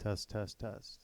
Test, test, test.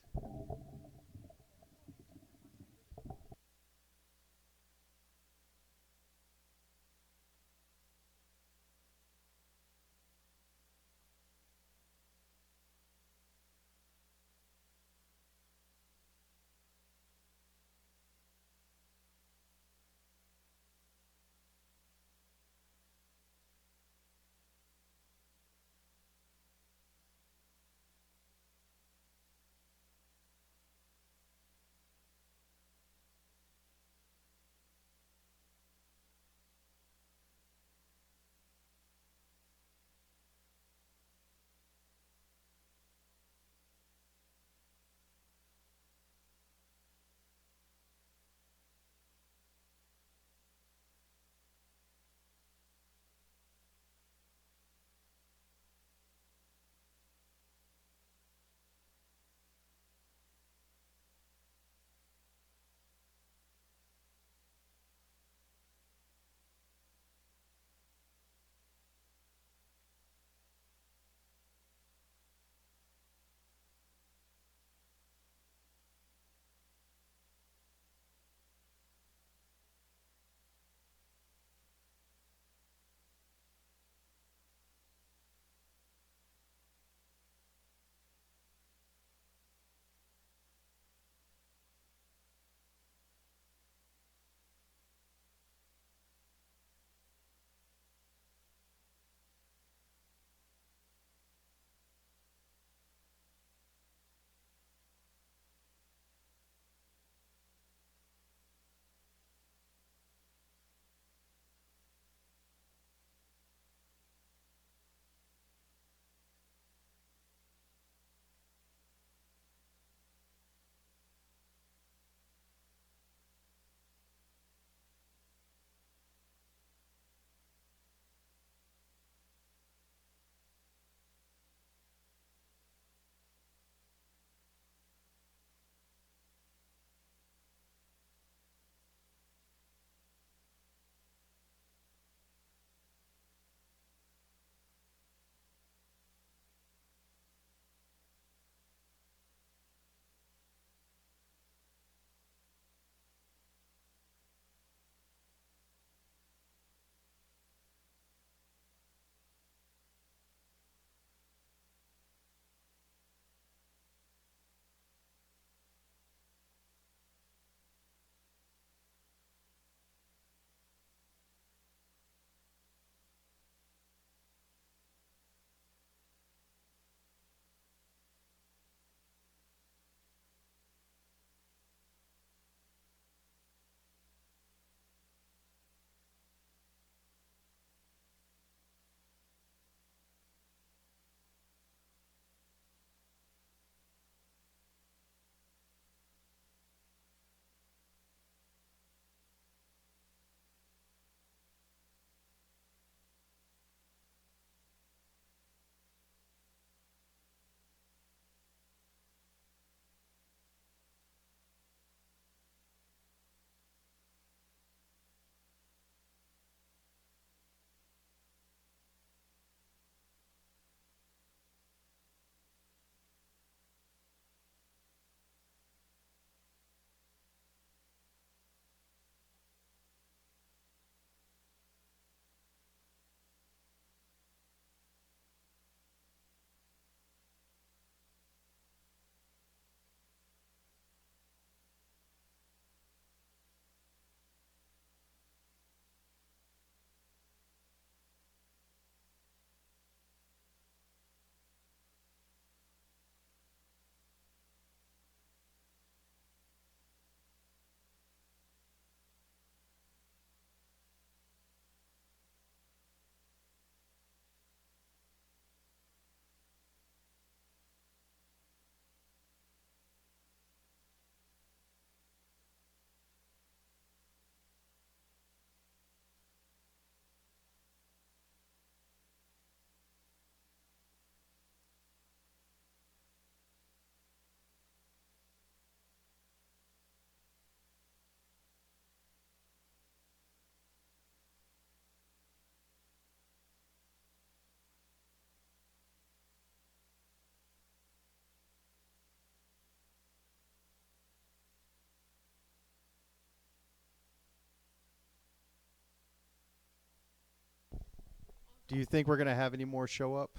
Do you think we're going to have any more show up?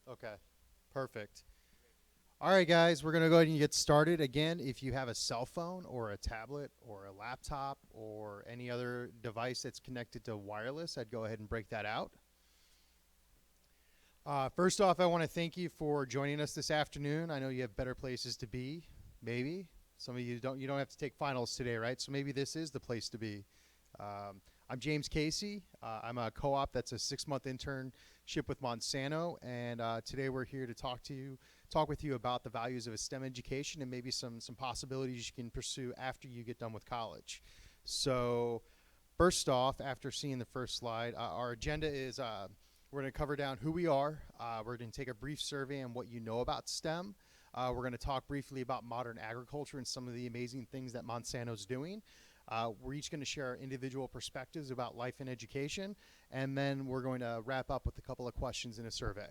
Okay, perfect. All right, guys, we're going to go ahead and get started. Again, if you have a cell phone or a tablet or a laptop or any other device that's connected to wireless, I'd go ahead and break that out. First off, I want to thank you for joining us this afternoon. I know you have better places to be, maybe. Some of you don't have to take finals today, right? So maybe this is the place to be. I'm James Casey. I'm a co-op that's a 6-month internship with Monsanto, and today we're here to talk with you about the values of a STEM education and maybe some possibilities you can pursue after you get done with college. So first off, after seeing the first slide, our agenda is we're going to cover down who we are. We're going to take a brief survey on what you know about STEM. We're going to talk briefly about modern agriculture and some of the amazing things that Monsanto's doing. We're each going to share our individual perspectives about life and education, and then we're going to wrap up with a couple of questions in a survey.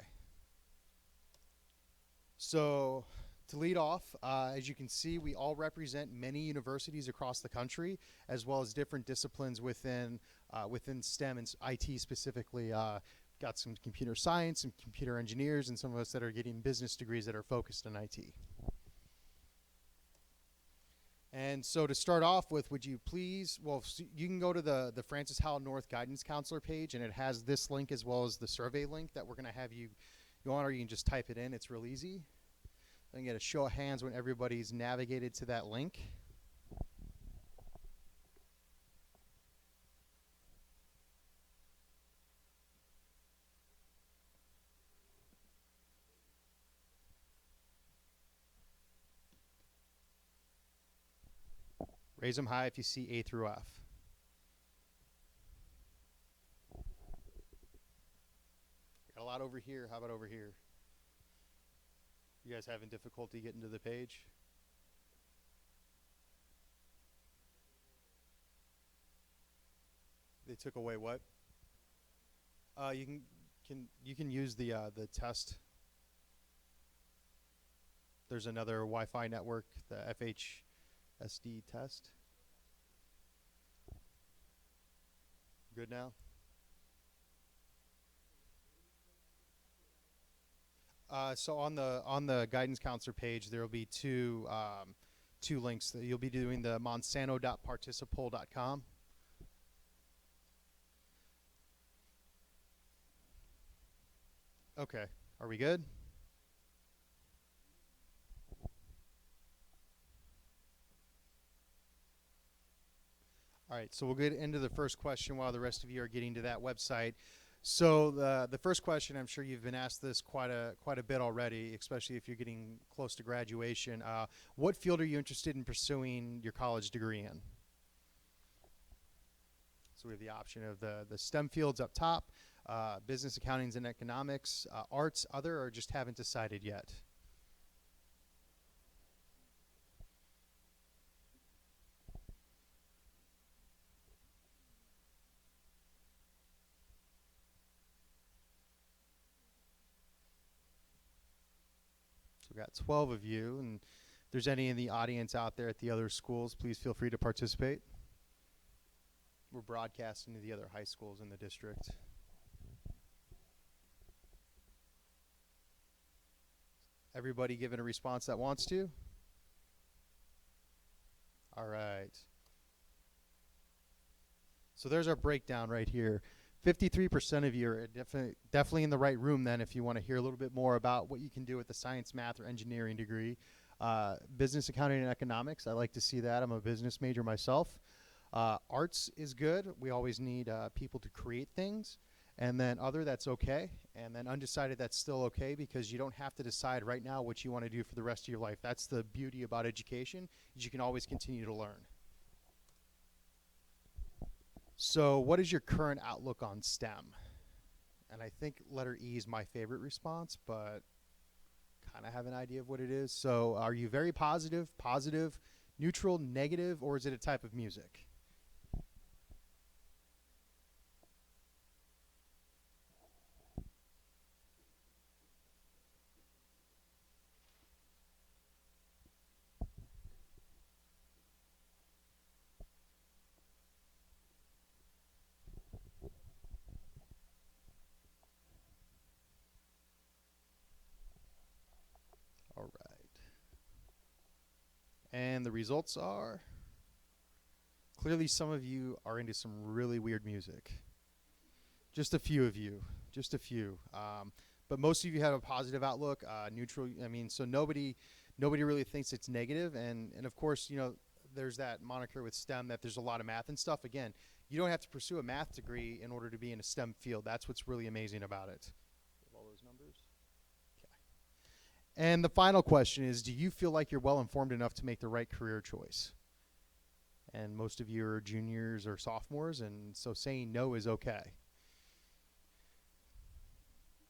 So to lead off, as you can see, we all represent many universities across the country, as well as different disciplines within STEM and IT specifically. Got some computer science and computer engineers, and some of us that are getting business degrees that are focused on IT. And so to start off with, would you please, you can go to the Francis Howell North Guidance Counselor page, and it has this link as well as the survey link that we're going to have you go on, or you can just type it in. It's real easy. I'm going to get a show of hands when everybody's navigated to that link. Raise them high if you see A through F. Got a lot over here. How about over here? You guys having difficulty getting to the page? They took away what? You can use the test. There's another Wi-Fi network, the FHSD test. Good now? So on the guidance counselor page, there will be two links. You'll be doing the monsanto.participole.com. Okay, are we good? All right, so we'll get into the first question while the rest of you are getting to that website. So the first question, I'm sure you've been asked this quite a bit already, especially if you're getting close to graduation. What field are you interested in pursuing your college degree in? So we have the option of the STEM fields up top, business, accountings, and economics, arts, other, or just haven't decided yet. So we've got 12 of you, and if there's any in the audience out there at the other schools, please feel free to participate. We're broadcasting to the other high schools in the district. Everybody giving a response that wants to? All right. So there's our breakdown right here. 53% of you are definitely in the right room then if you want to hear a little bit more about what you can do with the science, math, or engineering degree. Business, accounting, and economics, I like to see that. I'm a business major myself. Arts is good. We always need people to create things. And then other, that's okay. And then undecided, that's still okay because you don't have to decide right now what you want to do for the rest of your life. That's the beauty about education, is you can always continue to learn. So what is your current outlook on STEM? And I think letter E is my favorite response, but kind of have an idea of what it is. So are you very positive, neutral, negative, or is it a type of music? And the results are clearly some of you are into some really weird music. Just a few of you, just a few. But most of you have a positive outlook, neutral. I mean, so nobody really thinks it's negative. And of course, you know, there's that moniker with STEM that there's a lot of math and stuff. Again, you don't have to pursue a math degree in order to be in a STEM field. That's what's really amazing about it. All those numbers. Okay. And the final question is, do you feel like you're well informed enough to make the right career choice? And most of you are juniors or sophomores, and so saying no is okay.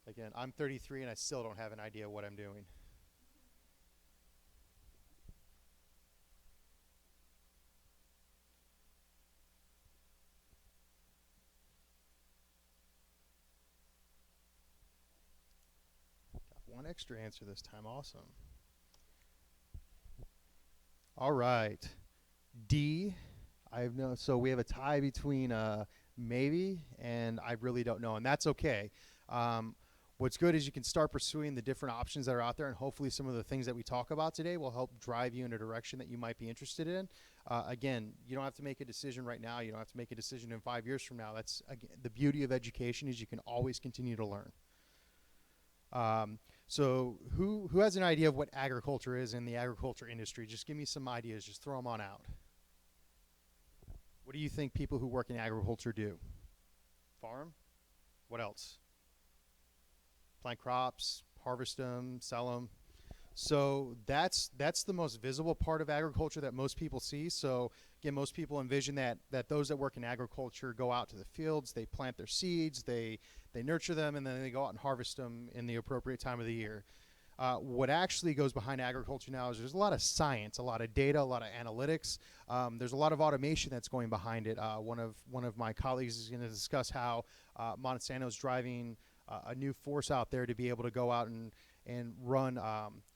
Again, I'm 33 and I still don't have an idea what I'm doing. Got one extra answer this time, awesome. All right, D, so we have a tie between maybe and I really don't know, and that's okay. What's good is you can start pursuing the different options that are out there, and hopefully some of the things that we talk about today will help drive you in a direction that you might be interested in. Again, you don't have to make a decision right now. You don't have to make a decision in 5 years from now. That's again, the beauty of education is you can always continue to learn. So who has an idea of what agriculture is in the agriculture industry? Just give me some ideas. Just throw them on out. What do you think people who work in agriculture do? Farm? What else? Plant crops, harvest them, sell them. So that's the most visible part of agriculture that most people see. So again, most people envision that those that work in agriculture go out to the fields, they plant their seeds, they nurture them, and then they go out and harvest them in the appropriate time of the year. What actually goes behind agriculture now is there's a lot of science, a lot of data, a lot of analytics. There's a lot of automation that's going behind it. One of my colleagues is going to discuss how Monsanto's driving a new force out there to be able to go out and run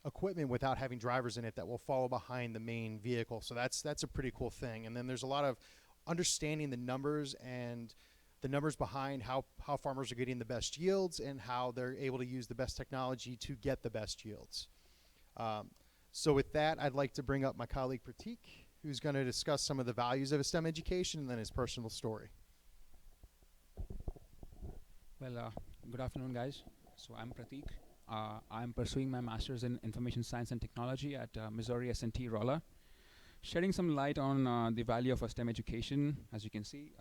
equipment without having drivers in it that will follow behind the main vehicle. So that's a pretty cool thing. And then there's a lot of understanding the numbers and the numbers behind how farmers are getting the best yields and how they're able to use the best technology to get the best yields. So with that, I'd like to bring up my colleague Pratik, who's going to discuss some of the values of a STEM education and then his personal story. Well, good afternoon, guys. So I'm Pratik. I'm pursuing my master's in information science and technology at Missouri S&T Rolla. Shedding some light on the value of a STEM education. As you can see,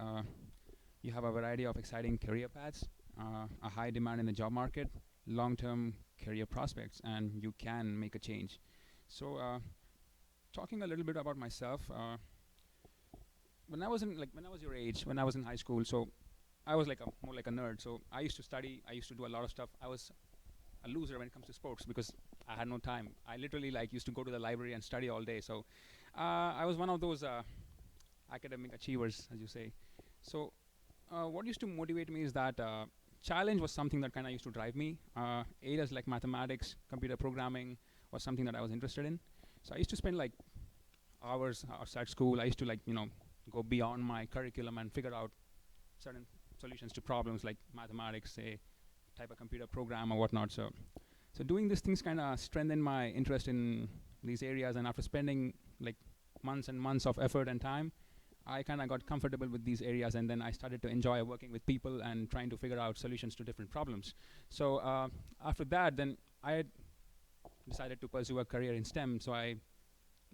you have a variety of exciting career paths, a high demand in the job market, long-term career prospects, and you can make a change. So, talking a little bit about myself, when I was your age, when I was in high school, so I was more like a nerd. So I used to study, I used to do a lot of stuff. I was a loser when it comes to sports because I had no time. I literally used to go to the library and study all day. So I was one of those academic achievers, as you say. So what used to motivate me is that challenge was something that kind of used to drive me. Areas like mathematics, computer programming was something that I was interested in. So I used to spend hours outside school. I used to go beyond my curriculum and figure out certain solutions to problems like mathematics, say, type of computer program or whatnot. So doing these things kind of strengthened my interest in these areas, and after spending months and months of effort and time, I kind of got comfortable with these areas, and then I started to enjoy working with people and trying to figure out solutions to different problems. So after that, then I decided to pursue a career in STEM. So I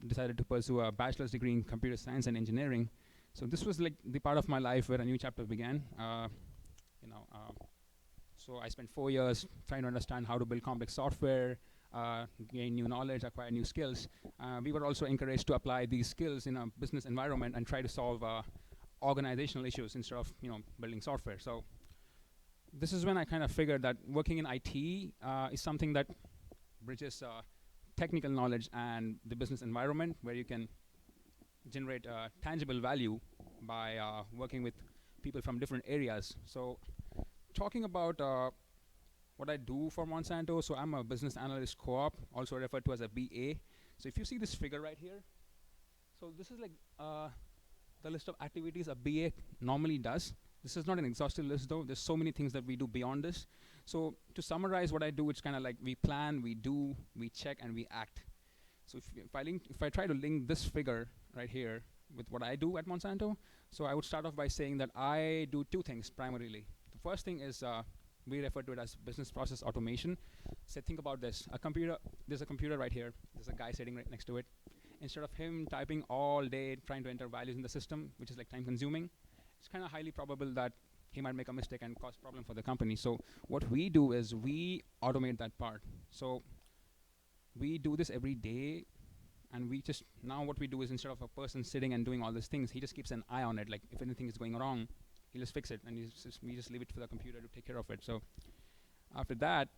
decided to pursue a bachelor's degree in computer science and engineering. So this was the part of my life where a new chapter began. So I spent 4 years trying to understand how to build complex software, gain new knowledge, acquire new skills. We were also encouraged to apply these skills in a business environment and try to solve organizational issues instead of building software. So this is when I kind of figured that working in IT is something that bridges technical knowledge and the business environment, where you can generate tangible value by working with people from different areas. So talking about what I do for Monsanto, so I'm a business analyst co-op, also referred to as a BA. So if you see this figure right here, so this is the list of activities a BA normally does. This is not an exhaustive list though. There's so many things that we do beyond this. So to summarize what I do, it's kind of like we plan, we do, we check, and we act. So if I try to link this figure right here with what I do at Monsanto, so I would start off by saying that I do two things primarily. The first thing is we refer to it as business process automation. So think about this: there's a computer right here. There's a guy sitting right next to it. Instead of him typing all day trying to enter values in the system, which is like time consuming, it's kind of highly probable that he might make a mistake and cause problem for the company. So what we do is we automate that part. So we do this every day, and we just now what we do is instead of a person sitting and doing all these things, he just keeps an eye on it. Like if anything is going wrong, he'll just fix it, and we just leave it for the computer to take care of it. So after that,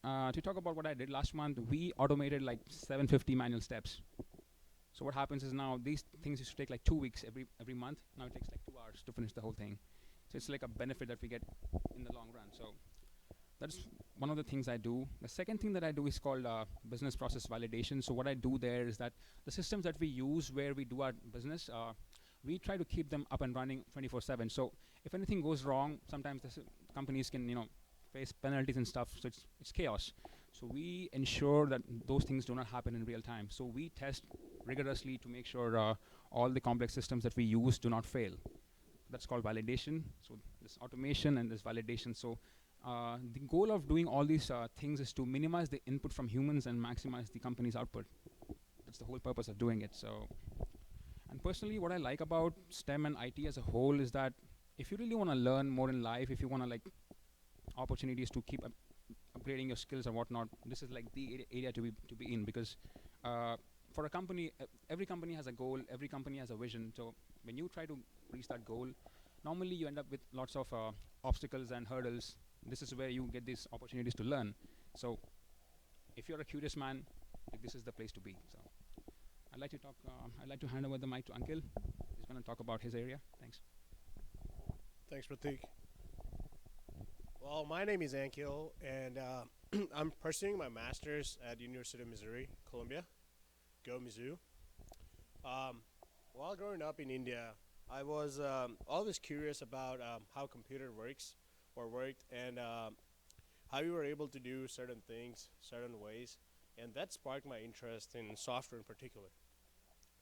to talk about what I did last month, we automated like 750 manual steps. So what happens is now these things used to take like 2 weeks every month. Now it takes like 2 hours to finish the whole thing. So it's like a benefit that we get in the long run. So that's one of the things I do. The second thing that I do is called business process validation. So what I do there is that the systems that we use where we do our business, we try to keep them up and running 24/7. So if anything goes wrong, sometimes companies can face penalties and stuff. So it's chaos. So we ensure that those things do not happen in real time. So we test rigorously to make sure all the complex systems that we use do not fail. That's called validation. So this automation and this validation. So the goal of doing all these things is to minimize the input from humans and maximize the company's output. That's the whole purpose of doing it. So, and personally, what I like about STEM and IT as a whole is that if you really want to learn more in life, if you want to like opportunities to keep upgrading your skills and whatnot, this is like the area to be in, because for a company, every company has a goal, every company has a vision. So when you try to reach that goal, normally you end up with lots of obstacles and hurdles. This is where you get these opportunities to learn. So if you're a curious man, like, this is the place to be. So I'd like to talk. I'd like to hand over the mic to Ankil. He's going to talk about his area. Thanks. Thanks, Pratik. Well, my name is Ankil, and I'm pursuing my master's at University of Missouri, Columbia. Go Mizzou. While growing up in India, I was always curious about how computer works or worked, and how you were able to do certain things certain ways, and that sparked my interest in software in particular.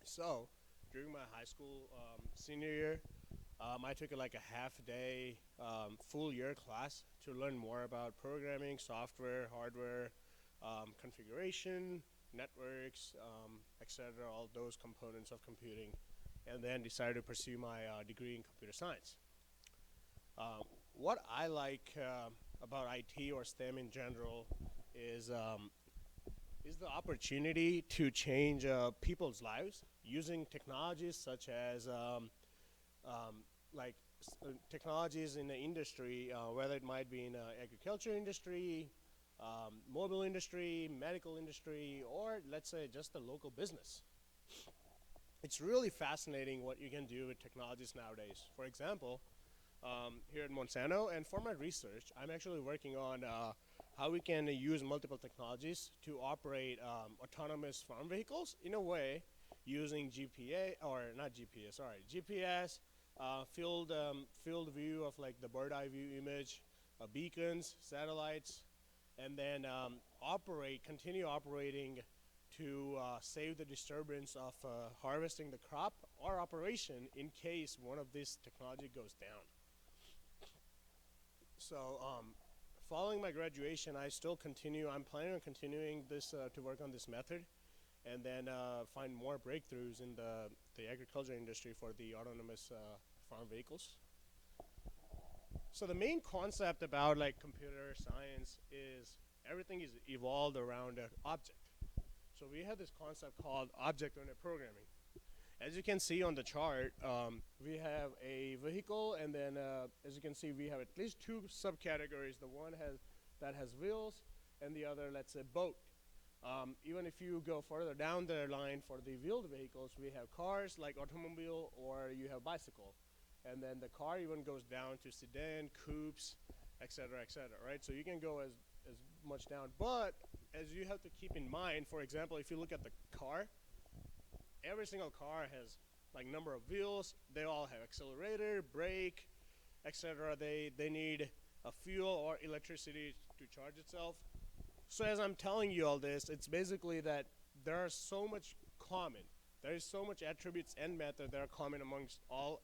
So during my high school senior year, I took like a half day full year class to learn more about programming, software, hardware, configuration, networks, etc., all those components of computing, and then decided to pursue my degree in computer science. What I like about IT or STEM in general is the opportunity to change people's lives using technologies such as technologies in the industry, whether it might be in the agriculture industry, mobile industry, medical industry, or let's say just a local business. It's really fascinating what you can do with technologies nowadays. For example, here at Monsanto, and for my research, I'm actually working on how we can use multiple technologies to operate autonomous farm vehicles in a way using GPS, field view of like the bird eye view image, beacons, satellites, and then continue operating to save the disturbance of harvesting the crop or operation in case one of these technology goes down. So following my graduation, I'm planning on continuing this to work on this method, and then find more breakthroughs in the agriculture industry for the autonomous farm vehicles. So the main concept about like computer science is everything is evolved around an object. So we have this concept called object-oriented programming. As you can see on the chart, we have a vehicle, and then as you can see, we have at least two subcategories. The one that has wheels, and the other, let's say, boat. Even if you go further down the line for the wheeled vehicles, we have cars like automobile, or you have bicycle. And then the car even goes down to sedan, coupes, etc., right? So you can go as much down. But as you have to keep in mind, for example, if you look at the car, every single car has like number of wheels. They all have accelerator, brake, etc. They need a fuel or electricity to charge itself. So as I'm telling you all this, it's basically that there are so much common. There is so much attributes and method that are common amongst all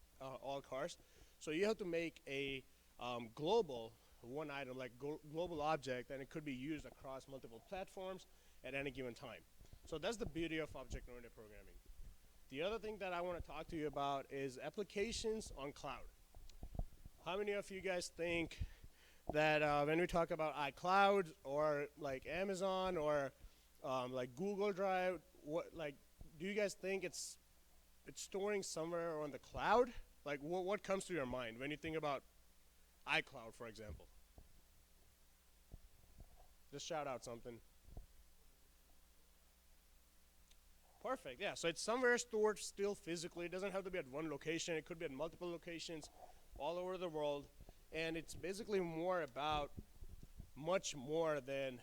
cars. So you have to make a global one item, like global object, and it could be used across multiple platforms at any given time. So that's the beauty of object-oriented programming. The other thing that I want to talk to you about is applications on cloud. How many of you guys think that when we talk about iCloud or like Amazon or like Google Drive, do you guys think it's storing somewhere on the cloud? Like what comes to your mind when you think about iCloud, for example? Just shout out something. Perfect, yeah, so it's somewhere stored still physically. It doesn't have to be at one location. It could be at multiple locations all over the world. And it's basically much more than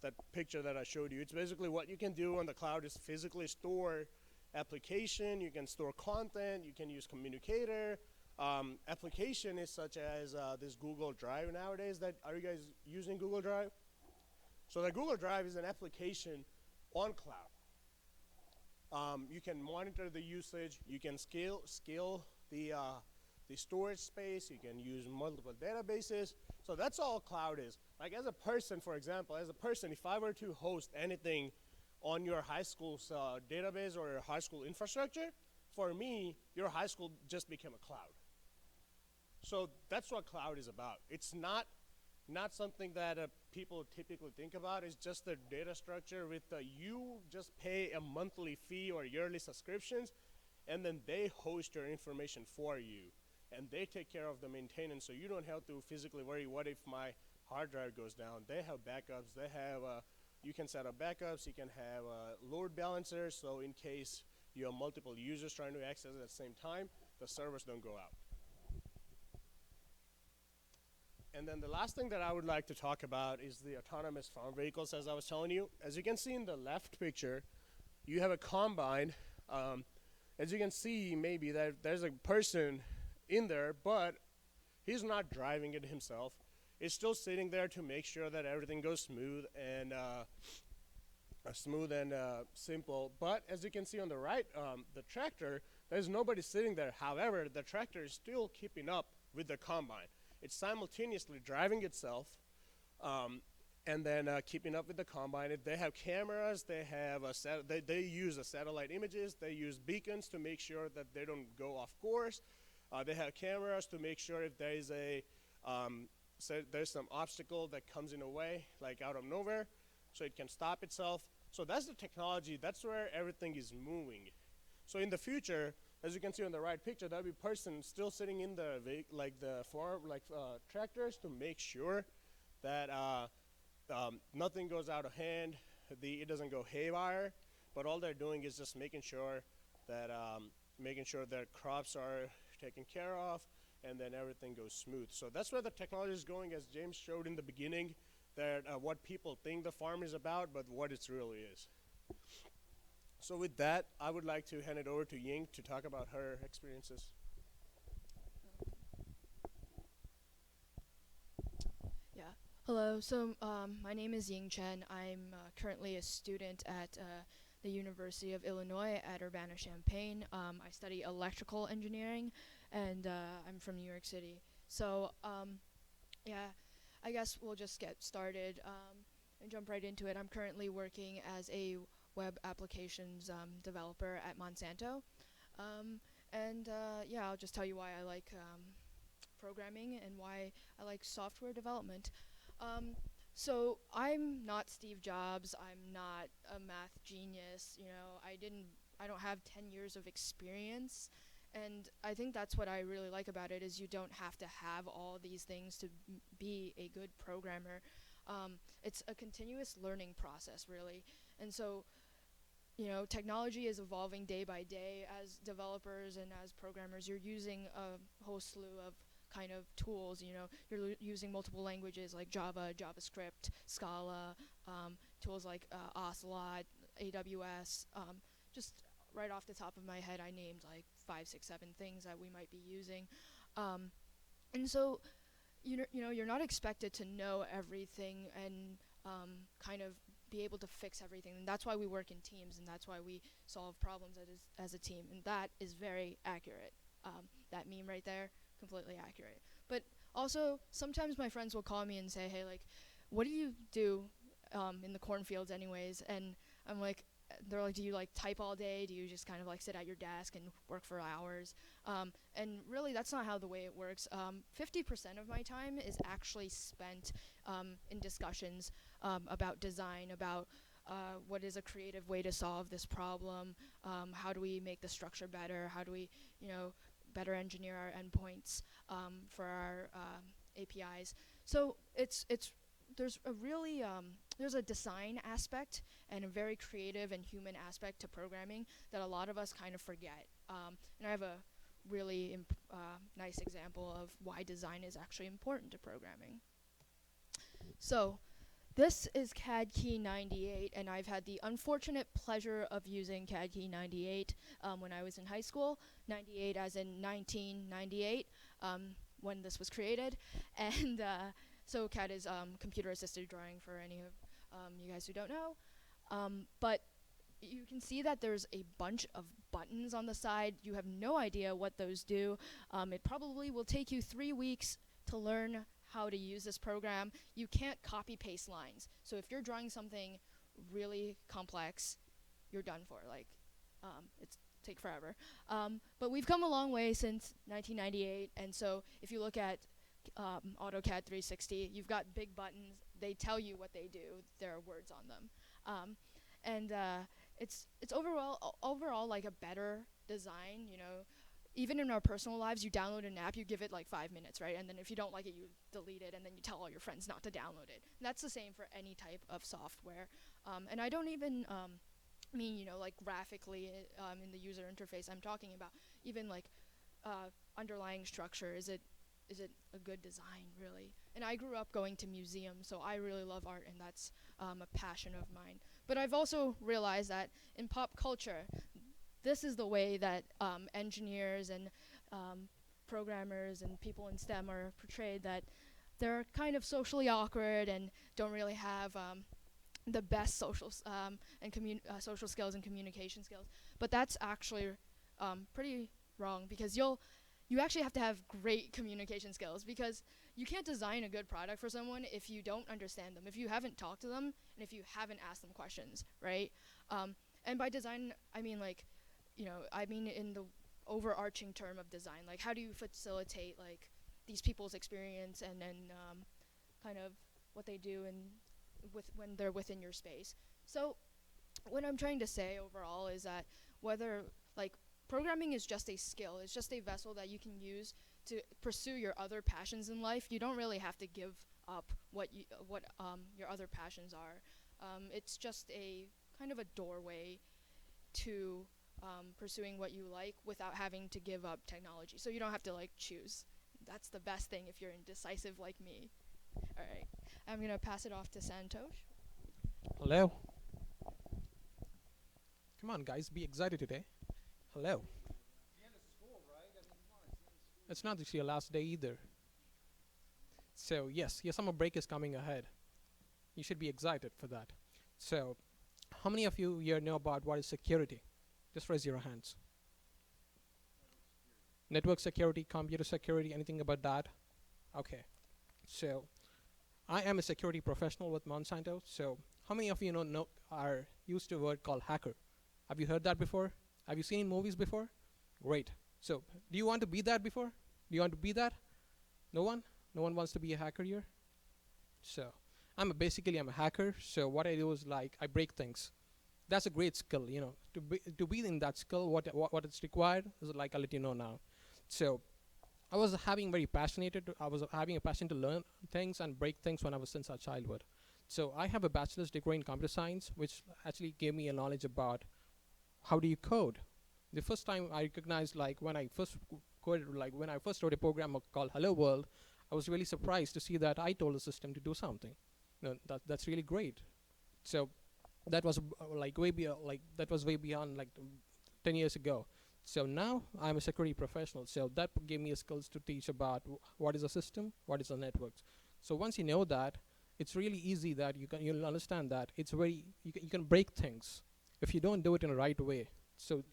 that picture that I showed you. It's basically what you can do on the cloud is physically store application, you can store content, you can use communicator. Application is such as this Google Drive nowadays. Are you guys using Google Drive? So the Google Drive is an application on cloud. You can monitor the usage. You can scale the storage space. You can use multiple databases. So that's all cloud is. Like as a person, for example, if I were to host anything on your high school's database or your high school infrastructure, for me, your high school just became a cloud. So that's what cloud is about. It's not something that people typically think about. It's just the data structure with you just pay a monthly fee or yearly subscriptions, and then they host your information for you, and they take care of the maintenance, so you don't have to physically worry, what if my hard drive goes down? They have backups. They have you can set up backups. You can have load balancers, so in case you have multiple users trying to access it at the same time, the servers don't go out. And then the last thing that I would like to talk about is the autonomous farm vehicles, as I was telling you. As you can see in the left picture, you have a combine. As you can see, maybe there's a person in there, but he's not driving it himself. He's still sitting there to make sure that everything goes smooth and simple. But as you can see on the right, the tractor, there's nobody sitting there. However, the tractor is still keeping up with the combine. It's simultaneously driving itself and then keeping up with the combine. They have cameras. They have they use satellite images. They use beacons to make sure that they don't go off course. They have cameras to make sure if there is there's some obstacle that comes in a way, like out of nowhere, so it can stop itself. So that's the technology. That's where everything is moving. So in the future, as you can see on the right picture, there'll be a person still sitting in the farm, tractors, to make sure that nothing goes out of hand, it doesn't go haywire. But all they're doing is just making sure that crops are taken care of, and then everything goes smooth. So that's where the technology is going, as James showed in the beginning, that what people think the farm is about, but what it really is. So with that, I would like to hand it over to Ying to talk about her experiences. Yeah. Hello. So my name is Ying Chen. I'm currently a student at the University of Illinois at Urbana-Champaign. I study electrical engineering, and I'm from New York City. So yeah, I guess we'll just get started and jump right into it. I'm currently working as a web applications developer at Monsanto. Yeah, I'll just tell you why I like programming and why I like software development. So I'm not Steve Jobs. I'm not a math genius. You know, I don't have 10 years of experience. And I think that's what I really like about it, is you don't have to have all these things to be a good programmer. It's a continuous learning process, really. And so, you know, technology is evolving day by day. As developers and as programmers, you're using a whole slew of kind of tools. You know, you're using multiple languages like Java, JavaScript, Scala, tools like Ocelot, AWS. Just right off the top of my head, I named like 5, 6, 7 things that we might be using. And so, you know, you're not expected to know everything and kind of be able to fix everything. And that's why we work in teams, and that's why we solve problems as a team. And that is very accurate. That meme right there, completely accurate. But also, sometimes my friends will call me and say, hey, like, what do you do in the cornfields anyways? And I'm like, they're like, do you like type all day? Do you just kind of like sit at your desk and work for hours? And really, that's not how the way it works. 50% of my time is actually spent in discussions about design, about what is a creative way to solve this problem, how do we make the structure better, how do we, better engineer our endpoints for our APIs. So there's a really there's a design aspect and a very creative and human aspect to programming that a lot of us kind of forget. And I have a really nice example of why design is actually important to programming. So this is CAD Key 98, and I've had the unfortunate pleasure of using CAD Key 98 when I was in high school. 98 as in 1998, when this was created. And so CAD is computer-assisted drawing for any of you guys who don't know. But you can see that there's a bunch of buttons on the side. You have no idea what those do. It probably will take you 3 weeks to learn how to use this program. You can't copy paste lines. So if you're drawing something really complex, you're done for. Like, it's take forever. But we've come a long way since 1998. And so if you look at AutoCAD 360, you've got big buttons. They tell you what they do. There are words on them. And it's overall like a better design, Even in our personal lives, you download an app, you give it like 5 minutes, right? And then if you don't like it, you delete it, and then you tell all your friends not to download it. And that's the same for any type of software. And I don't even mean, like graphically in the user interface. I'm talking about even like underlying structure. Is it a good design, really? And I grew up going to museums, so I really love art, and that's a passion of mine. But I've also realized that in pop culture, this is the way that engineers and programmers and people in STEM are portrayed, that they're kind of socially awkward and don't really have the best social social skills and communication skills. But that's actually pretty wrong, because you actually have to have great communication skills, because you can't design a good product for someone if you don't understand them, if you haven't talked to them, and if you haven't asked them questions, right? And by design, I mean like, in the overarching term of design, like how do you facilitate like these people's experience and then kind of what they do when they're within your space. So what I'm trying to say overall is that whether like programming is just a skill, it's just a vessel that you can use to pursue your other passions in life. You don't really have to give up what your other passions are. It's just a kind of a doorway to pursuing what you like without having to give up technology. So you don't have to like choose. That's the best thing if you're indecisive like me. All right, I'm gonna pass it off to Santosh. Hello. Come on, guys, be excited today. Hello. It's not this your last day either. So yes, your summer break is coming ahead. You should be excited for that. So, how many of you here know about what is security? Just raise your hands. Network security, computer security, anything about that? Okay. So, I am a security professional with Monsanto. So, how many of you know are used to a word called hacker? Have you heard that before? Have you seen in movies before? Great. So, do you want to be that before? Do you want to be that? No one? No one wants to be a hacker here? So, I'm a hacker. So, what I do is like, I break things. That's a great skill, To be in that skill, what it's required is like, I'll let you know now. So, I was having a passion to learn things and break things when I was since our childhood. So, I have a bachelor's degree in computer science, which actually gave me a knowledge about how do you code. The first time I recognized, like when I first coded, like when I first wrote a program called Hello World, I was really surprised to see that I told the system to do something. That's really great. So that was that was way beyond 10 years ago. So now I'm a security professional. So that gave me skills to teach about what is a system, what is a network. So once you know that, it's really easy that you'll understand that it's very you can break things if you don't do it in the right way. So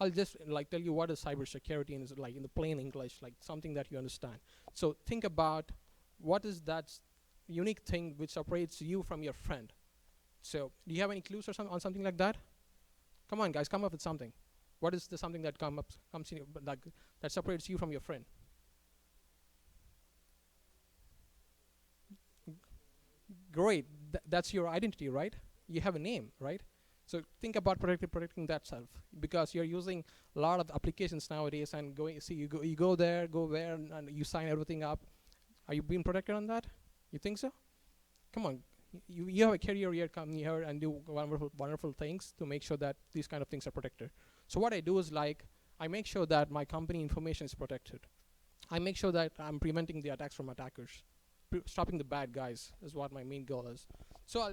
I'll just like tell you what is cybersecurity and is like in the plain English, like something that you understand. So think about what is that unique thing which separates you from your friend. So do you have any clues or on something like that? Come on, guys, come up with something. What is the something that comes in like that separates you from your friend? Great, that's your identity, right? You have a name, right? So think about protecting that self, because you're using a lot of applications nowadays and going see you go there, and you sign everything up. Are you being protected on that? You think so? Come on, you have a career here, come here and do wonderful things to make sure that these kind of things are protected. So what I do is like I make sure that my company information is protected. I make sure that I'm preventing the attacks from attackers. Stopping the bad guys is what my main goal is. So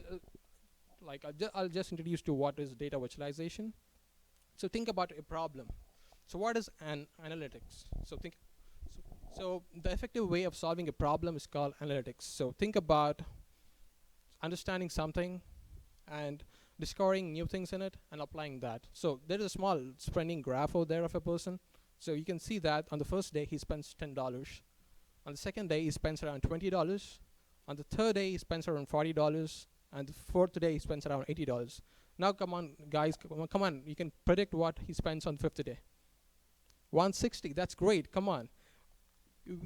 I'll just introduce to what is data virtualization. So think about a problem. So what is an analytics? So the effective way of solving a problem is called analytics. So think about understanding something and discovering new things in it and applying that. So there is a small spending graph over there of a person. So you can see that on the first day he spends $10. On the second day he spends around $20. On the third day he spends around $40. And the fourth day he spends around $80. Now come on guys, come on, you can predict what he spends on the fifth day. 160, that's great, come on.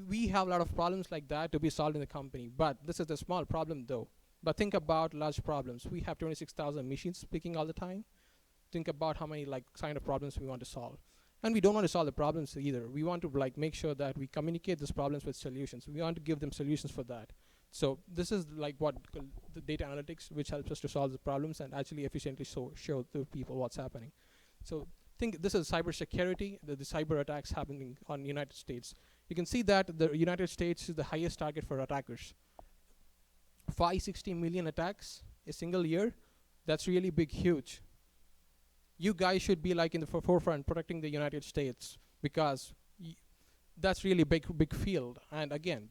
We have a lot of problems like that to be solved in the company, but this is a small problem though. But think about large problems. We have 26,000 machines speaking all the time. Think about how many like kind of problems we want to solve. And we don't want to solve the problems either. We want to like make sure that we communicate these problems with solutions. We want to give them solutions for that. So this is like what the data analytics, which helps us to solve the problems and actually efficiently show to people what's happening. So think this is cybersecurity, the cyber attacks happening on United States. You can see that the United States is the highest target for attackers. 560 million attacks a single year. That's really big, huge. You guys should be like in the forefront protecting the United States, because that's really big field. And again,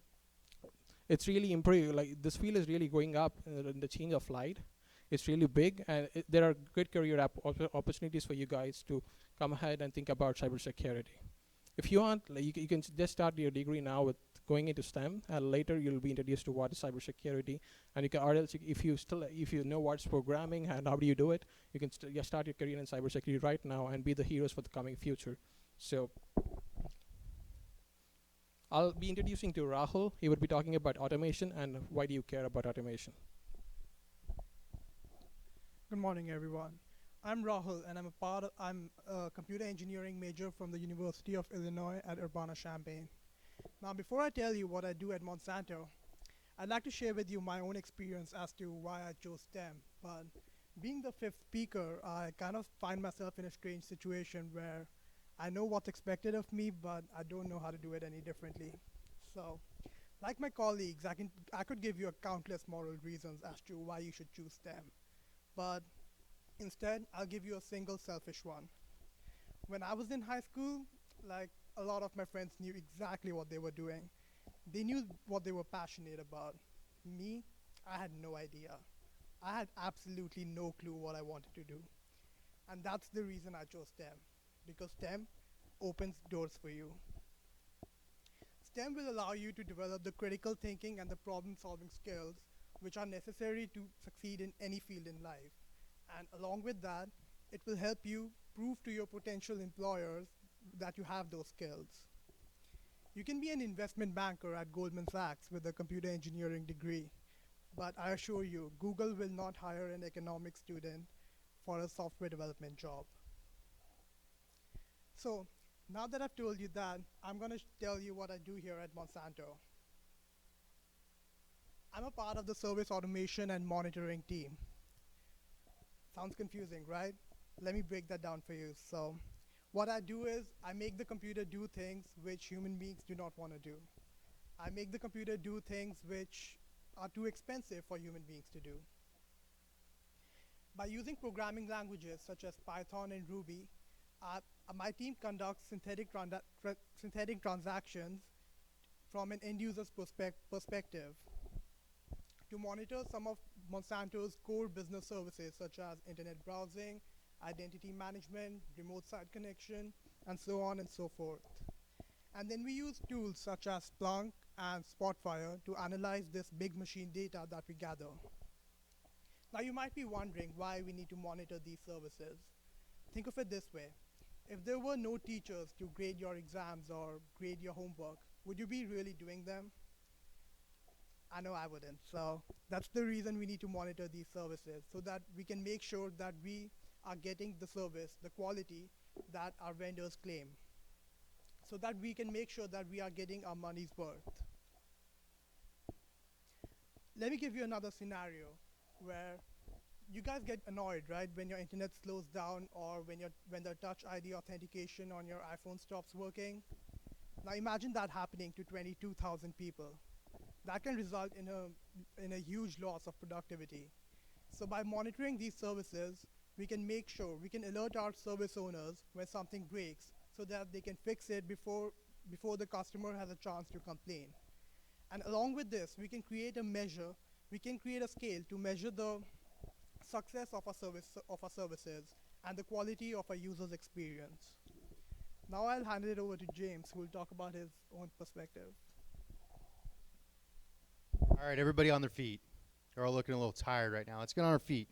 it's really improving. Like this field is really going up in the change of light. It's really big, and there are good career opportunities for you guys to come ahead and think about cybersecurity. If you want, like, you can just start your degree now with going into STEM, and later you'll be introduced to what is cybersecurity. And you can, or else if you know what's programming and how do you do it, you can start your career in cybersecurity right now and be the heroes for the coming future. So I'll be introducing to Rahul. He would be talking about automation and why do you care about automation. Good morning, everyone. I'm Rahul, and I'm a computer engineering major from the University of Illinois at Urbana-Champaign. Now, before I tell you what I do at Monsanto, I'd like to share with you my own experience as to why I chose STEM. But being the fifth speaker, I kind of find myself in a strange situation where I know what's expected of me, but I don't know how to do it any differently. So, like my colleagues, I could give you a countless moral reasons as to why you should choose STEM. But instead, I'll give you a single selfish one. When I was in high school, like a lot of my friends knew exactly what they were doing. They knew what they were passionate about. Me, I had no idea. I had absolutely no clue what I wanted to do. And that's the reason I chose STEM, because STEM opens doors for you. STEM will allow you to develop the critical thinking and the problem-solving skills which are necessary to succeed in any field in life. And along with that, it will help you prove to your potential employers that you have those skills. You can be an investment banker at Goldman Sachs with a computer engineering degree, but I assure you, Google will not hire an economics student for a software development job. So now that I've told you that, I'm going to tell you what I do here at Monsanto. I'm a part of the service automation and monitoring team. Sounds confusing, right? Let me break that down for you. So what I do is I make the computer do things which human beings do not want to do. I make the computer do things which are too expensive for human beings to do. By using programming languages such as Python and Ruby, my team conducts synthetic transactions from an end user's perspective. to monitor some of Monsanto's core business services such as internet browsing, identity management, remote site connection, and so on and so forth. And then we use tools such as Splunk and Spotfire to analyze this big machine data that we gather. Now you might be wondering why we need to monitor these services. Think of it this way. If there were no teachers to grade your exams or grade your homework, would you be really doing them? I know I wouldn't. So that's the reason we need to monitor these services so that we can make sure that we are getting the service, the quality that our vendors claim, so that we can make sure that we are getting our money's worth. Let me give you another scenario where you guys get annoyed, right, when your internet slows down or when the Touch ID authentication on your iPhone stops working. Now imagine that happening to 22,000 people. That can result in a huge loss of productivity. So by monitoring these services, we can make sure, we can alert our service owners when something breaks so that they can fix it before the customer has a chance to complain. And along with this, we can create a scale to measure the success of our services and the quality of our users' experience. Now I'll hand it over to James, who will talk about his own perspective. All right, everybody on their feet. They're all looking a little tired right now. Let's get on our feet.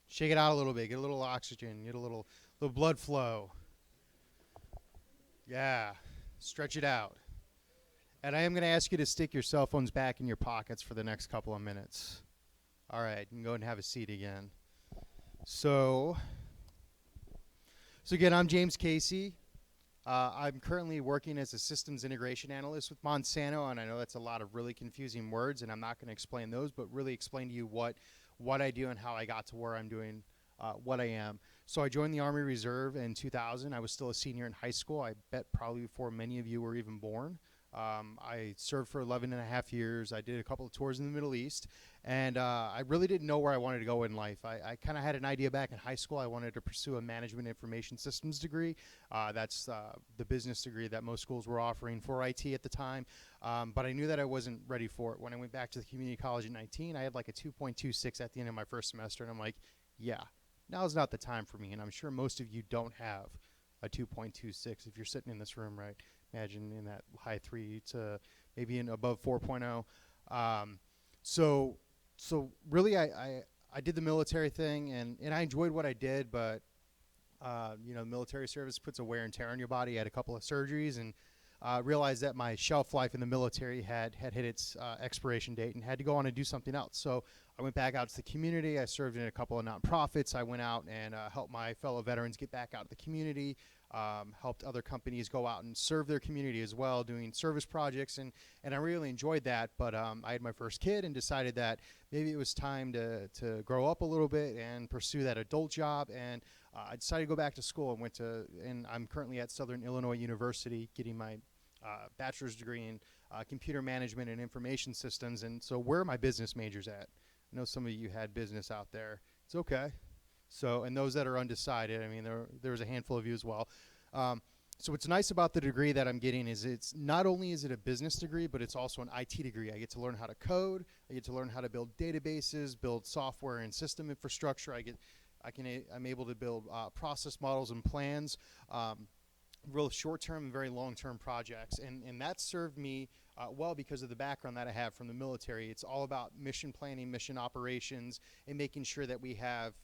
Shake it out a little bit. Get a little oxygen. Get a little blood flow. Yeah. Stretch it out. And I am going to ask you to stick your cell phones back in your pockets for the next couple of minutes. All right, you can go ahead and have a seat again. So again, I'm James Casey. I'm currently working as a systems integration analyst with Monsanto, and I know that's a lot of really confusing words, and I'm not going to explain those, but really explain to you what I do and how I got to where I'm doing what I am. So I joined the Army Reserve in 2000. I was still a senior in high school. I bet probably before many of you were even born. I served for 11 and a half years. I did a couple of tours in the Middle East, and I really didn't know where I wanted to go in life. I kind of had an idea back in high school. I wanted to pursue a management information systems degree. That's the business degree that most schools were offering for IT at the time, but I knew that I wasn't ready for it. When I went back to the community college at 19, I had like a 2.26 at the end of my first semester, and I'm like, yeah, now's not the time for me, and I'm sure most of you don't have a 2.26 if you're sitting in this room, right? Imagine in that high 3 to maybe in above 4.0. So really I did the military thing, and I enjoyed what I did, but military service puts a wear and tear on your body. I had a couple of surgeries and realized that my shelf life in the military had hit its expiration date and had to go on and do something else. So I went back out to the community. I served in a couple of nonprofits. I went out and helped my fellow veterans get back out to the community, helped other companies go out and serve their community as well, doing service projects, and I really enjoyed that. But I had my first kid and decided that maybe it was time to grow up a little bit and pursue that adult job, and I decided to go back to school and I'm currently at Southern Illinois University getting my bachelor's degree in computer management and information systems. And so where are my business majors at? I know some of you had business out there. It's okay. So, and those that are undecided, I mean, there was a handful of you as well. So what's nice about the degree that I'm getting is it's not only is it a business degree, but it's also an IT degree. I get to learn how to code. I get to learn how to build databases, build software and system infrastructure. I'm able to build process models and plans, real short-term and very long-term projects, and that served me well because of the background that I have from the military. It's all about mission planning, mission operations, and making sure that we have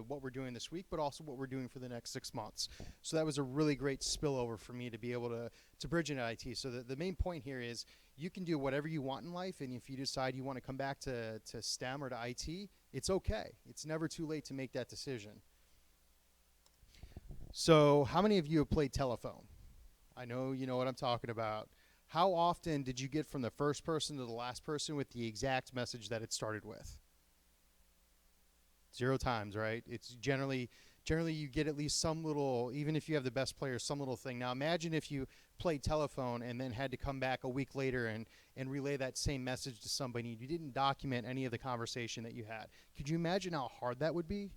what we're doing this week, but also what we're doing for the next 6 months. So that was a really great spillover for me to be able to bridge into IT. So the main point here is you can do whatever you want in life, and if you decide you want to come back to STEM or to IT, it's okay. It's never too late to make that decision. So how many of you have played telephone? I know you know what I'm talking about. How often did you get from the first person to the last person with the exact message that it started with? 0 times, right? It's generally you get at least some little, even if you have the best player, some little thing. Now imagine if you played telephone and then had to come back a week later and relay that same message to somebody. You didn't document any of the conversation that you had. Could you imagine how hard that would be?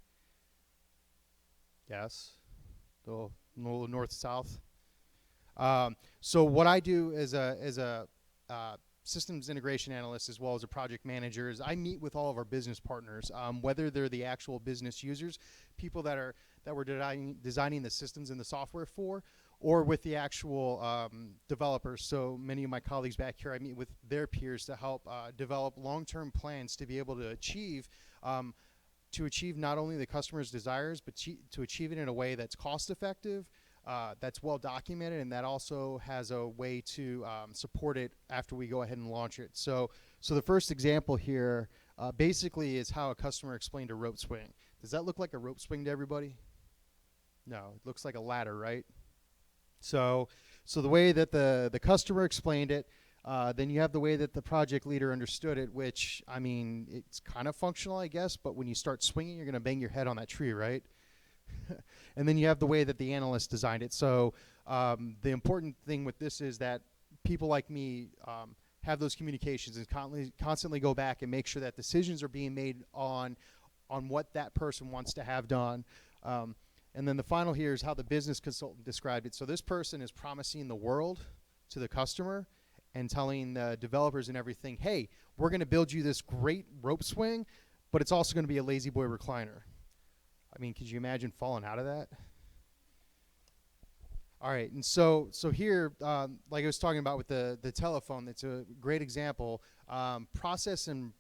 Yes. A little north-south. So what I do as a systems integration analyst as well as a project manager is I meet with all of our business partners, whether they're the actual business users, people that we're designing the systems and the software for, or with the actual developers. So many of my colleagues back here, I meet with their peers to help develop long-term plans to be able to achieve not only the customer's desires, but to achieve it in a way that's cost-effective, that's well documented, and that also has a way to support it after we go ahead and launch it. So the first example here basically is how a customer explained a rope swing. Does that look like a rope swing to everybody? No, it looks like a ladder, right? So the way that the customer explained it, then you have the way that the project leader understood it, which, I mean, it's kind of functional, I guess, but when you start swinging, you're going to bang your head on that tree, right? And then you have the way that the analyst designed it. So the important thing with this is that people like me have those communications and constantly go back and make sure that decisions are being made on what that person wants to have done. And then the final here is how the business consultant described it. So this person is promising the world to the customer and telling the developers and everything, hey, we're going to build you this great rope swing, but it's also going to be a lazy boy recliner. I mean, could you imagine falling out of that? All right, and so here, like I was talking about with the telephone, that's a great example. Process and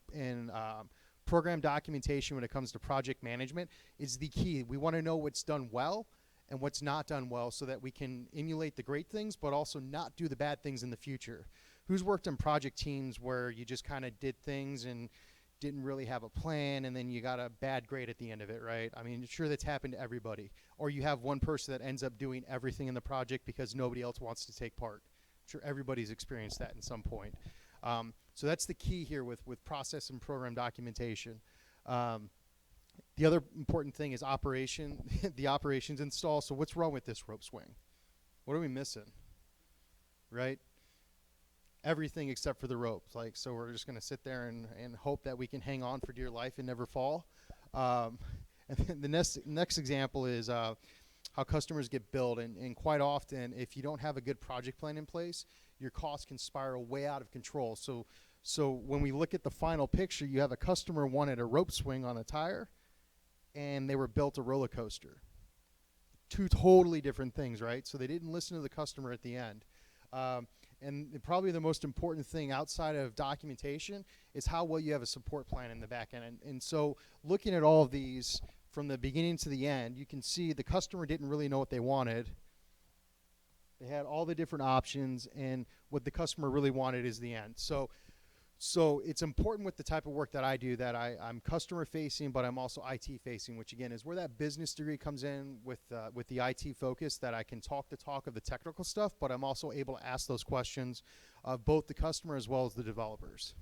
program documentation when it comes to project management is the key. We want to know what's done well and what's not done well so that we can emulate the great things, but also not do the bad things in the future. Who's worked in project teams where you just kind of did things and didn't really have a plan, and then you got a bad grade at the end of it, right? I mean, sure, that's happened to everybody. Or you have one person that ends up doing everything in the project because nobody else wants to take part. I'm sure everybody's experienced that in some point. So that's the key here with process and program documentation. The other important thing is the operations install. So what's wrong with this rope swing? What are we missing, right? Everything except for the ropes. Like, so we're just going to sit there and hope that we can hang on for dear life and never fall. And then the next example is how customers get billed. And quite often, if you don't have a good project plan in place, your costs can spiral way out of control. So when we look at the final picture, you have a customer wanted a rope swing on a tire, and they were built a roller coaster. Two totally different things, right? So they didn't listen to the customer at the end. And probably the most important thing outside of documentation is how well you have a support plan in the back end. And so looking at all of these from the beginning to the end, you can see the customer didn't really know what they wanted. They had all the different options, and what the customer really wanted is the end. So it's important with the type of work that I do that I'm customer facing, but I'm also IT facing, which again is where that business degree comes in with the IT focus, that I can talk the talk of the technical stuff, but I'm also able to ask those questions of both the customer as well as the developers.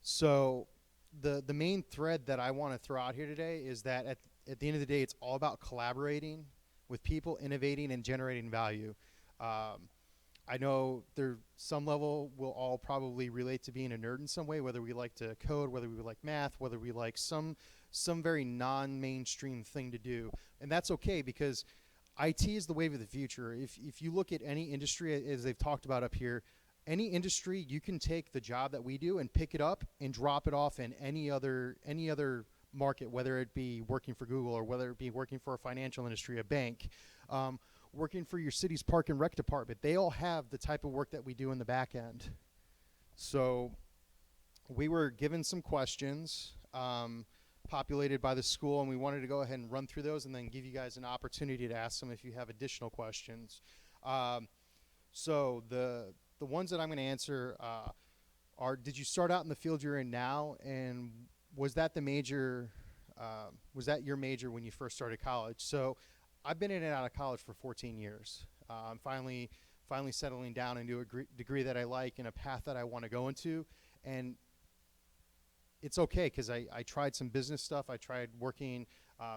So the main thread that I want to throw out here today is that at the end of the day, it's all about collaborating with people, innovating, and generating value. I know there some level we'll all probably relate to being a nerd in some way, whether we like to code, whether we like math, whether we like some very non-mainstream thing to do. And that's okay, because IT is the wave of the future. If you look at any industry, as they've talked about up here, any industry, you can take the job that we do and pick it up and drop it off in any other market, whether it be working for Google or whether it be working for a financial industry, a bank, working for your city's park and rec department. They all have the type of work that we do in the back end. So we were given some questions populated by the school, and we wanted to go ahead and run through those and then give you guys an opportunity to ask them if you have additional questions. So the ones that I'm going to answer are, did you start out in the field you're in now, and was that your major when you first started college? So I've been in and out of college for 14 years. I'm finally settling down into a degree that I like and a path that I want to go into. And it's okay, because I tried some business stuff. I tried working,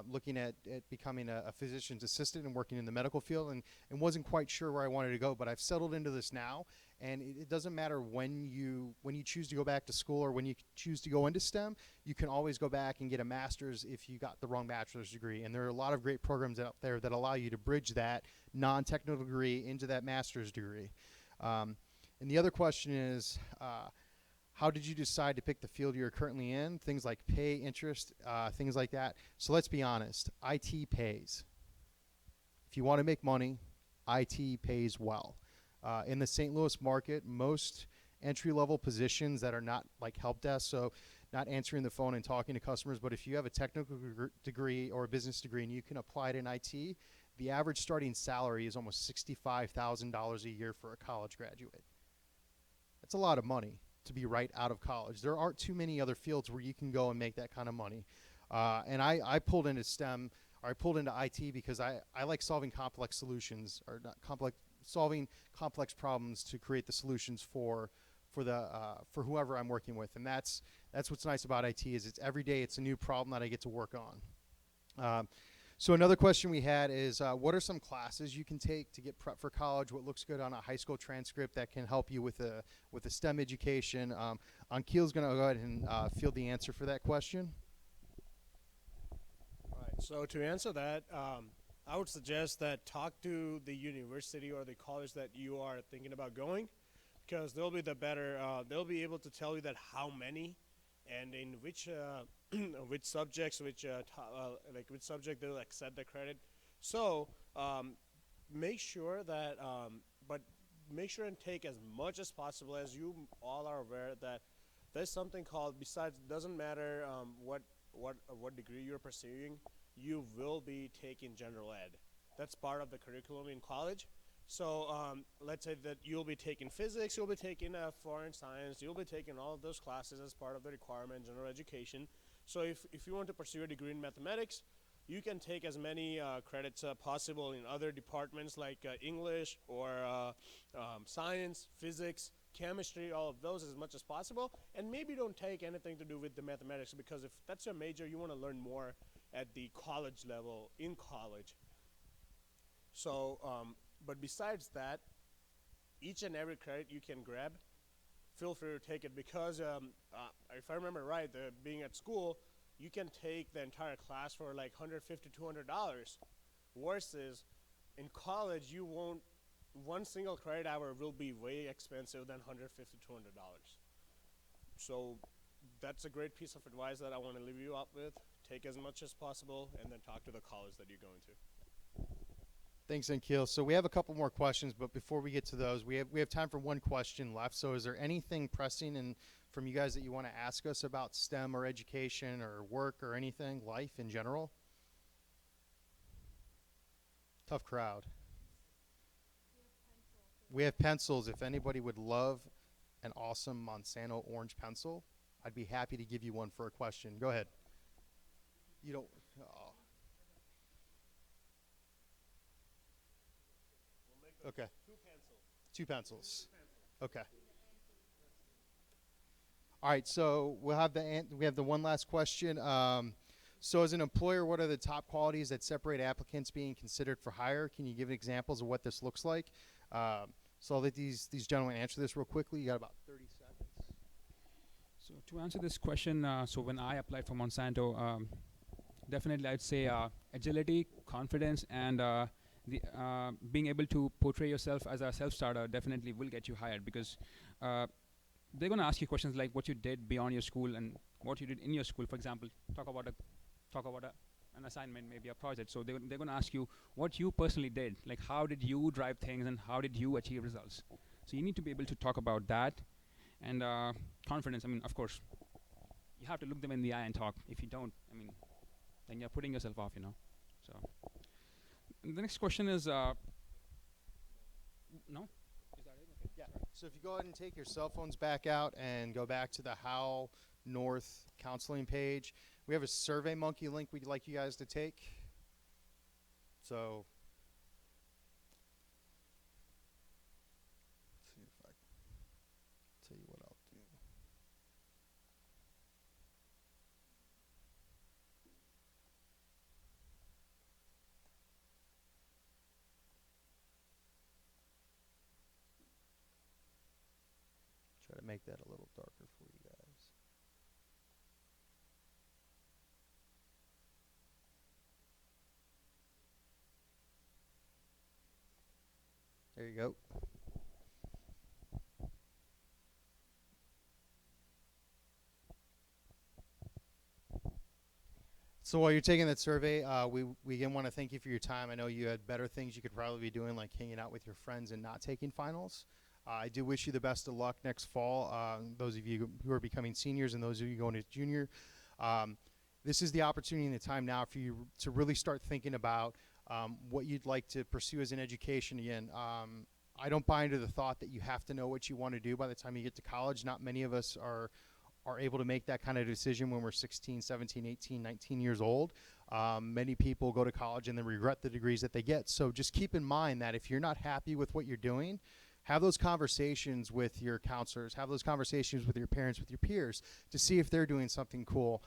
looking at becoming a physician's assistant and working in the medical field, and wasn't quite sure where I wanted to go. But I've settled into this now, and it doesn't matter when you choose to go back to school or when you choose to go into STEM. You can always go back and get a master's if you got the wrong bachelor's degree. And there are a lot of great programs out there that allow you to bridge that non-technical degree into that master's degree. And the other question is, how did you decide to pick the field you're currently in? Things like pay, interest, things like that. So let's be honest, IT pays. If you want to make money, IT pays well. In the St. Louis market, most entry-level positions that are not like help desk, so not answering the phone and talking to customers, but if you have a technical degree or a business degree and you can apply it in IT, the average starting salary is almost $65,000 a year for a college graduate. That's a lot of money to be right out of college. There aren't too many other fields where you can go and make that kind of money. And I pulled into STEM, or I pulled into IT because I like solving complex solutions, or not complex, solving complex problems to create the solutions for whoever I'm working with. And that's what's nice about IT is it's every day it's a new problem that I get to work on. So another question we had is, what are some classes you can take to get prep for college? What looks good on a high school transcript that can help you with a STEM education? Ankhil's going to go ahead and field the answer for that question. Right. So to answer that, I would suggest that talk to the university or the college that you are thinking about going, because they'll be the better. They'll be able to tell you that how many, and in which which subjects, which which subject they'll accept the credit. So make sure that, but make sure and take as much as possible. As you all are aware that there's something called, besides, doesn't matter what degree you're pursuing, you will be taking general ed. That's part of the curriculum in college. So let's say that you'll be taking physics, you'll be taking foreign science, you'll be taking all of those classes as part of the requirement, general education. So if you want to pursue a degree in mathematics, you can take as many credits possible in other departments like English or science, physics, chemistry, all of those as much as possible. And maybe don't take anything to do with the mathematics, because if that's your major, you want to learn more at the college level, in college. So, but besides that, each and every credit you can grab, feel free to take it, because if I remember right, being at school, you can take the entire class for like $150, $200, versus in college, you won't, one single credit hour will be way expensive than $150, $200. So that's a great piece of advice that I want to leave you up with. Take as much as possible, and then talk to the college that you're going to. Thanks, Ankhil. So we have a couple more questions, but before we get to those, we have time for one question left. So is there anything pressing from you guys that you want to ask us about STEM or education or work or anything, life in general? Tough crowd. We have pencils. If anybody would love an awesome Monsanto orange pencil, I'd be happy to give you one for a question. Go ahead. You don't. Oh. Okay. Two pencils. Okay. All right. So we have the one last question. So as an employer, what are the top qualities that separate applicants being considered for hire? Can you give examples of what this looks like? So I'll let these gentlemen answer this real quickly. You got about 30 seconds. So to answer this question, so when I applied for Monsanto, definitely I'd say agility, confidence, and being able to portray yourself as a self-starter definitely will get you hired, because they're going to ask you questions like what you did beyond your school and what you did in your school. For example, talk about an assignment, maybe a project. So they're going to ask you what you personally did, like how did you drive things and how did you achieve results. So you need to be able to talk about that. And confidence, I mean, of course, you have to look them in the eye and talk. If you don't, I mean, then you're putting yourself off, So the next question is, no? Is that it? Okay. Yeah. So if you go ahead and take your cell phones back out and go back to the How North counseling page, we have a Survey Monkey link we'd like you guys to take. So let's see if I can tell you what I'll do. Try to make that a little darker for you guys. There you go. So while you're taking that survey, we again want to thank you for your time. I know you had better things you could probably be doing, like hanging out with your friends and not taking finals. I do wish you the best of luck next fall. Those of you who are becoming seniors and those of you going to junior, um, this is the opportunity and the time now for you to really start thinking about what you'd like to pursue as an education. Again, I don't buy into the thought that you have to know what you want to do by the time you get to college. Not many of us are able to make that kind of decision when we're 16, 17, 18, 19 years old. Many people go to college and then regret the degrees that they get. So just keep in mind that if you're not happy with what you're doing, have those conversations with your counselors, have those conversations with your parents, with your peers, to see if they're doing something cool.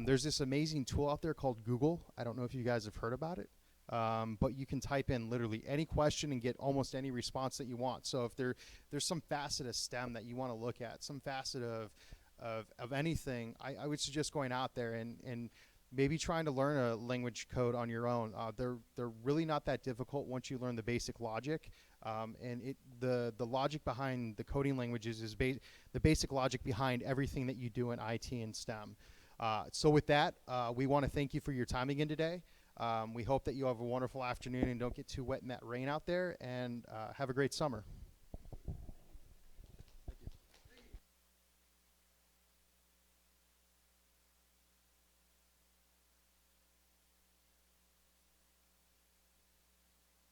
There's this amazing tool out there called Google. I don't know if you guys have heard about it. But you can type in literally any question and get almost any response that you want. So if there's some facet of STEM that you want to look at, some facet of anything, I would suggest going out there and maybe trying to learn a language code on your own. They're really not that difficult once you learn the basic logic. And the logic behind the coding languages is the basic logic behind everything that you do in IT and STEM. So with that, we want to thank you for your time again today. We hope that you have a wonderful afternoon and don't get too wet in that rain out there, and have a great summer.